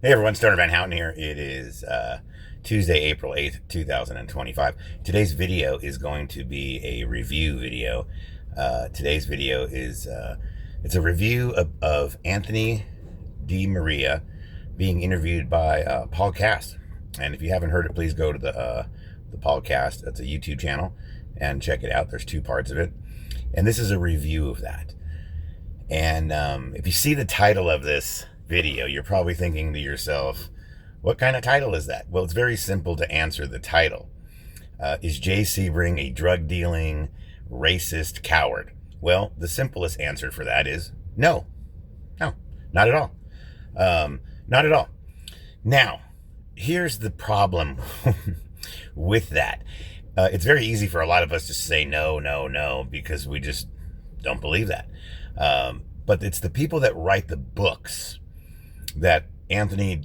Hey everyone, Stoner Van Houten here. It is Tuesday, April 8th, 2025. Today's video is going to be a review video. Today's video is it's a review of Anthony DiMaria being interviewed by Paul Cast. And if you haven't heard it, please go to the Paul Cast. That's a YouTube channel and check it out. There's two parts of it. And this is a review of that. And if you see the title of this video, you're probably thinking to yourself, what kind of title is that? Well, it's very simple to answer the title. Is Jay Sebring a drug dealing, racist coward? Well, the simplest answer for that is no. No, not at all. Not at all. Now, here's the problem with that. It's very easy for a lot of us to say no, no, no, because we just don't believe that. But it's the people that write the books that Anthony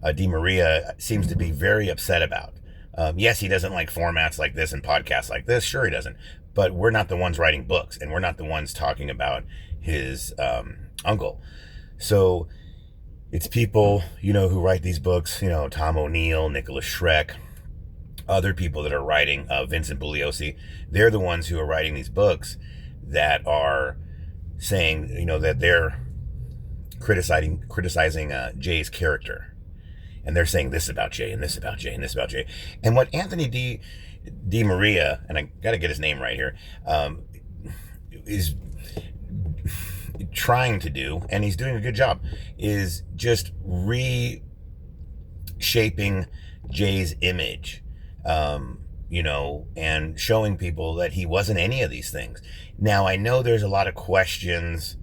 DiMaria seems to be very upset about. Yes, he doesn't like formats like this and podcasts like this. Sure, he doesn't. But we're not the ones writing books, and we're not the ones talking about his uncle. So it's people, who write these books, Tom O'Neill, Nicholas Schreck, other people that are writing, Vincent Bugliosi. They're the ones who are writing these books that are saying, that they're criticizing Jay's character, and they're saying this about Jay and this about Jay and this about Jay. And what Anthony DiMaria, and I got to get his name right here, is trying to do, and he's doing a good job, is just reshaping Jay's image, and showing people that he wasn't any of these things. Now, I know there's a lot of questions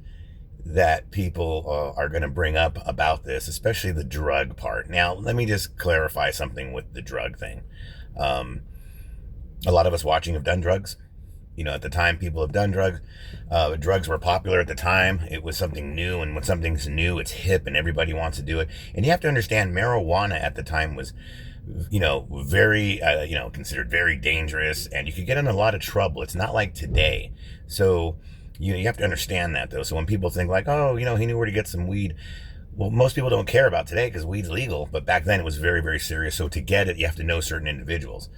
that people are going to bring up about this, especially the drug part. Now, let me just clarify something with the drug thing. A lot of us watching have done drugs. At the time, people have done drugs. Drugs were popular at the time. It was something new, and when something's new, it's hip, and everybody wants to do it. And you have to understand, marijuana at the time was, very, considered very dangerous, and you could get in a lot of trouble. It's not like today. So, you have to understand that, though. So when people think like, oh, he knew where to get some weed. Well, most people don't care about today because weed's legal, but back then it was very, very serious. So to get it, you have to know certain individuals.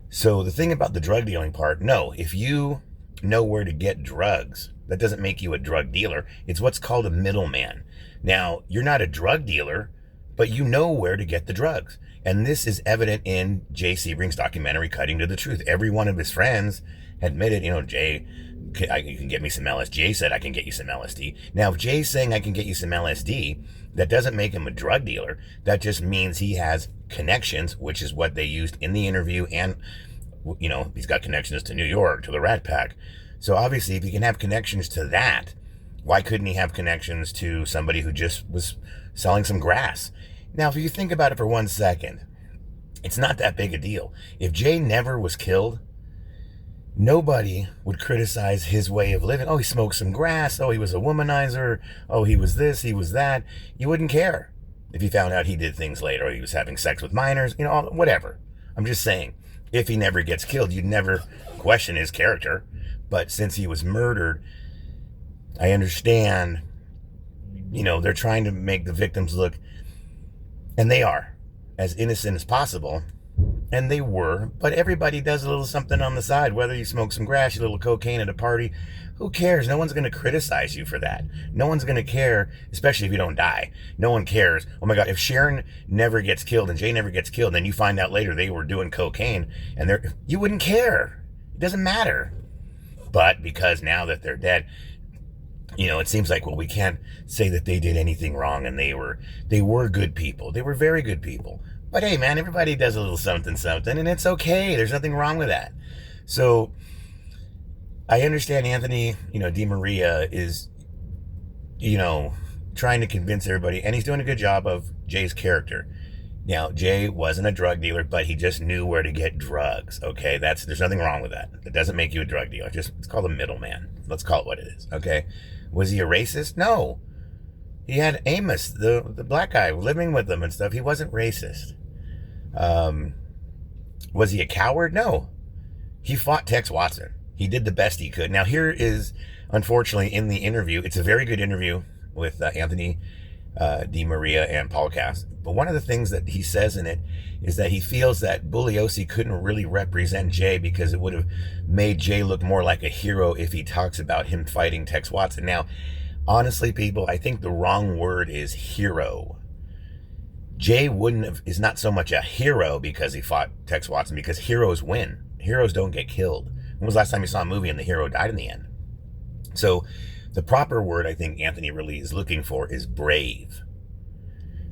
So the thing about the drug dealing part, no, if you know where to get drugs, that doesn't make you a drug dealer. It's what's called a middleman. Now, you're not a drug dealer, but you know where to get the drugs. And this is evident in Jay Sebring's documentary, Cutting to the Truth. Every one of his friends admitted, Jay, you can get me some LSD. Jay said, I can get you some LSD. Now, if Jay's saying I can get you some LSD, that doesn't make him a drug dealer. That just means he has connections, which is what they used in the interview. And, he's got connections to New York, to the Rat Pack. So obviously, if he can have connections to that, why couldn't he have connections to somebody who just was selling some grass? Now, if you think about it for 1 second, it's not that big a deal. If Jay never was killed, nobody would criticize his way of living. Oh, he smoked some grass. Oh, he was a womanizer. Oh, he was this, he was that. You wouldn't care if you found out he did things later, or he was having sex with minors, whatever. I'm just saying, if he never gets killed, you'd never question his character. But since he was murdered, I understand, they're trying to make the victims look, and they are, as innocent as possible. And they were, but everybody does a little something on the side. Whether you smoke some grass, a little cocaine at a party, who cares? No one's going to criticize you for that. No one's going to care, especially if you don't die. No one cares. Oh my God, if Sharon never gets killed and Jay never gets killed, and then you find out later they were doing cocaine, and you wouldn't care. It doesn't matter. But because now that they're dead, it seems like, well, we can't say that they did anything wrong, and they were good people. They were very good people. But hey, man, everybody does a little something, and it's okay. There's nothing wrong with that. So I understand Anthony, DiMaria is, trying to convince everybody, and he's doing a good job of Jay's character. Now, Jay wasn't a drug dealer, but he just knew where to get drugs. Okay, there's nothing wrong with that. It doesn't make you a drug dealer. It's called a middleman. Let's call it what it is. Okay, was he a racist? No. He had Amos, the black guy, living with him and stuff. He wasn't racist. Was he a coward? No. He fought Tex Watson. He did the best he could. Now, here is, unfortunately, in the interview, it's a very good interview with Anthony DiMaria and Paul Cass. But one of the things that he says in it is that he feels that Bugliosi couldn't really represent Jay because it would have made Jay look more like a hero if he talks about him fighting Tex Watson. Now, honestly, people, I think the wrong word is hero. Jay is not so much a hero because he fought Tex Watson, because heroes win. Heroes don't get killed. When was the last time you saw a movie and the hero died in the end? So the proper word I think Anthony really is looking for is brave.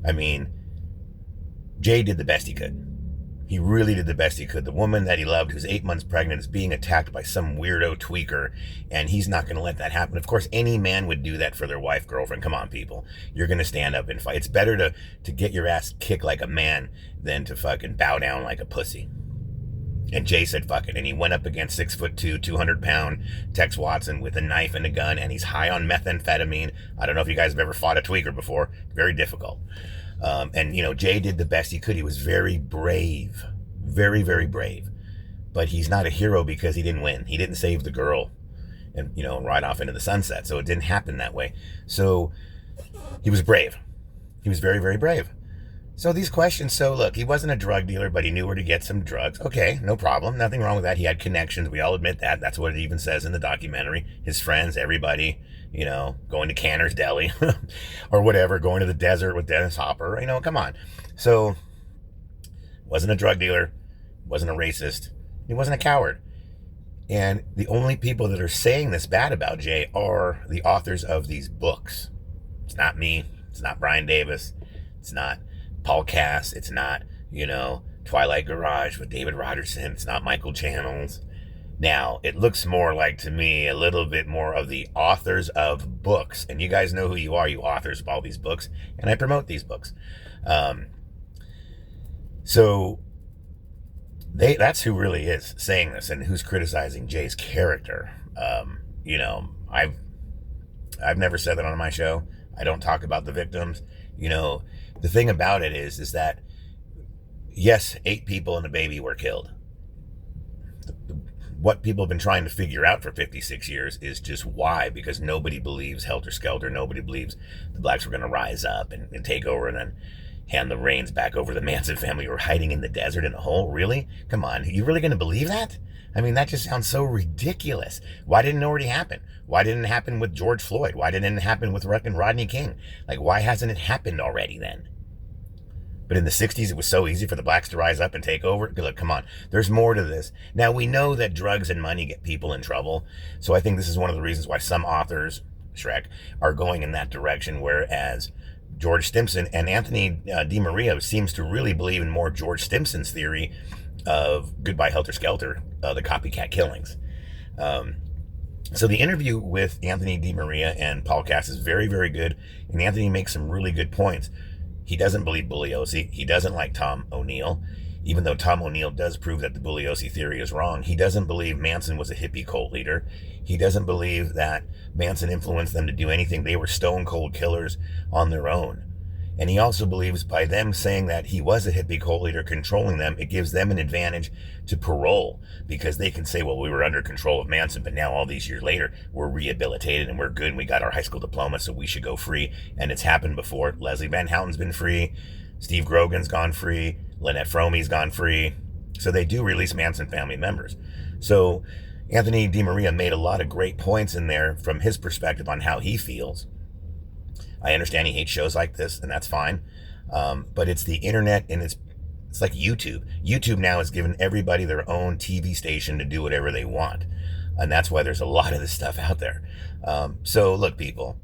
I mean, Jay did the best he could. He really did the best he could. The woman that he loved, who's 8 months pregnant, is being attacked by some weirdo tweaker, and he's not going to let that happen. Of course, any man would do that for their wife, girlfriend. Come on, people. You're going to stand up and fight. It's better to get your ass kicked like a man than to fucking bow down like a pussy. And Jay said, fuck it. And he went up against 6'2", 200-pound Tex Watson with a knife and a gun, and he's high on methamphetamine. I don't know if you guys have ever fought a tweaker before. Very difficult. And, Jay did the best he could. He was very brave. Very, very brave. But he's not a hero because he didn't win. He didn't save the girl and, ride off into the sunset. So it didn't happen that way. So he was brave. He was very, very brave. So these questions, look, he wasn't a drug dealer, but he knew where to get some drugs. Okay, no problem. Nothing wrong with that. He had connections. We all admit that. That's what it even says in the documentary. His friends, everybody, going to Canner's Deli or whatever, going to the desert with Dennis Hopper. Come on. So wasn't a drug dealer, wasn't a racist. He wasn't a coward. And the only people that are saying this bad about Jay are the authors of these books. It's not me. It's not Brian Davis. It's not Paul Cass. It's not, Twilight Garage with David Rogerson. It's not Michael Channels. Now, it looks more like, to me, a little bit more of the authors of books. And you guys know who you are, you authors of all these books. And I promote these books. So that's who really is saying this and who's criticizing Jay's character. I've never said that on my show. I don't talk about the victims. The thing about it is that, yes, 8 people and a baby were killed. What people have been trying to figure out for 56 years is just why, because nobody believes Helter Skelter. Nobody believes the blacks were going to rise up and take over and then hand the reins back over to the Manson family who were hiding in the desert in a hole. Really? Come on. You really going to believe that? I mean, that just sounds so ridiculous. Why didn't it already happen? Why didn't it happen with George Floyd? Why didn't it happen with Rodney King? Like, why hasn't it happened already then? But in the 60s, it was so easy for the blacks to rise up and take over. Look, come on. There's more to this. Now, we know that drugs and money get people in trouble. So I think this is one of the reasons why some authors, Shrek, are going in that direction, whereas George Stimson and Anthony DiMaria seems to really believe in more George Stimson's theory of Goodbye Helter Skelter, the copycat killings. So the interview with Anthony DiMaria and Paul Cass is very, very good. And Anthony makes some really good points. He doesn't believe Bugliosi. He doesn't like Tom O'Neill, even though Tom O'Neill does prove that the Bugliosi theory is wrong. He doesn't believe Manson was a hippie cult leader. He doesn't believe that Manson influenced them to do anything. They were stone cold killers on their own. And he also believes by them saying that he was a hippie cult leader controlling them, it gives them an advantage to parole, because they can say, well, we were under control of Manson, but now all these years later, we're rehabilitated and we're good and we got our high school diploma, so we should go free. And it's happened before. Leslie Van Houten's been free. Steve Grogan's gone free. Lynette Fromey's gone free. So they do release Manson family members. So Anthony DiMaria made a lot of great points in there from his perspective on how he feels. I understand he hates shows like this, and that's fine. But it's the internet, and it's like YouTube. YouTube now has given everybody their own TV station to do whatever they want. And that's why there's a lot of this stuff out there. So look, people,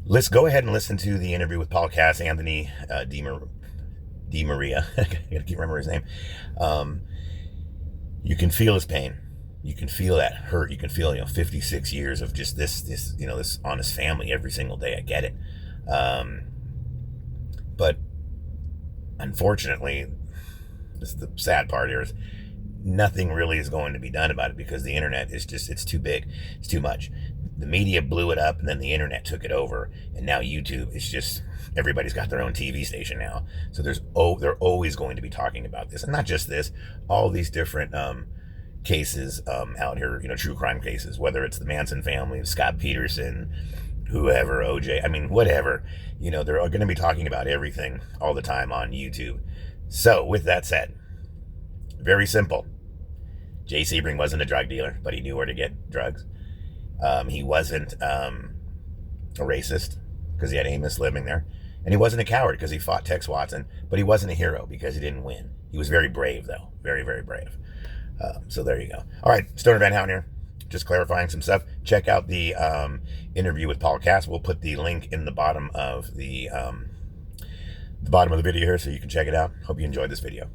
let's go ahead and listen to the interview with Paul Cass, Anthony DiMaria. I gotta keep remembering his name. You can feel his pain. You can feel that hurt. You can feel, 56 years of just this on his family every single day. I get it. But unfortunately, this is the sad part here, is nothing really is going to be done about it, because the internet is just, it's too big. It's too much. The media blew it up, and then the internet took it over. And now YouTube is just, everybody's got their own TV station now. So they're always going to be talking about this. And not just this, all these different, cases out here, true crime cases, whether it's the Manson family, Scott Peterson, whoever, OJ, I mean, whatever. You know, they're going to be talking about everything all the time on YouTube. So, with that said, very simple. Jay Sebring wasn't a drug dealer, but he knew where to get drugs. He wasn't a racist because he had Amos living there. And he wasn't a coward because he fought Tex Watson, but he wasn't a hero because he didn't win. He was very brave, though. Very, very brave. So there you go. All right, Stoner Van Houten here. Just clarifying some stuff. Check out the interview with Paul Cass. We'll put the link in the bottom of the video here so you can check it out. Hope you enjoyed this video.